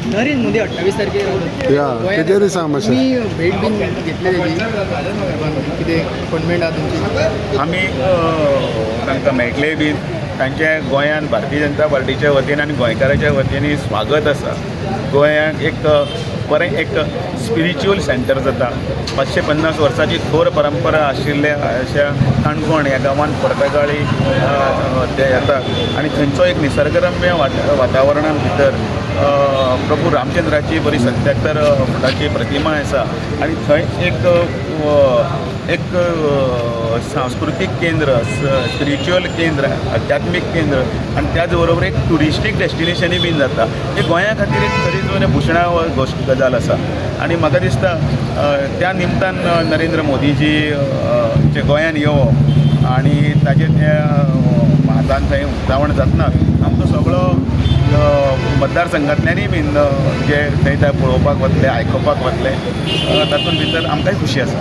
नरेंद्र मोदी 28 तारखेर या तेजेरूय सांग मातशें. मी भेट बीन घेतले तेजी कितें अपॉइंटमेंट आहा तुमची? आमी तांकां मेळटले बीन. तांचे गोंयान भारतीय जनता पार्टीच्या वतीन आनी गोंयकारांच्या वतीन स्वागत आसा. गोंयांत एक बरें एक स्पिरिच्युअल सेंटर जाता. 550 वर्सांची थोर परंपरा आशिल्ल्या अशा काणकोण ह्या गांवांत पर्तगाळी ते येतात आनी थंयचो एक निसर्गरम्य वातावरणान भितर प्रभू रामचंद्राची बरी 77 फुटाची प्रतिमा आसा आनी थंय एक सांस्कृतीक केंद्र, स्पिरिच्युअल केंद्र, आध्यात्मीक केंद्र आनी त्याच बरोबर एक टुरिस्टीक डेस्टिनेशनूय बीन जाता. हे गोंया खातीर एक खरीच भुशणा गजाल आसा आनी म्हाका दिसता त्या निमतान नरेंद्र मोदीजी जे गोंयान येवप आनी ताजे त्या हातान थंय उक्तावण जातना आमचो सगळो मतदारसंघांतल्यानय बीन जे थंय पळोवपाक वतले, आयकुपाक वतले तातूंत भितर आमकांय खुशी आसा.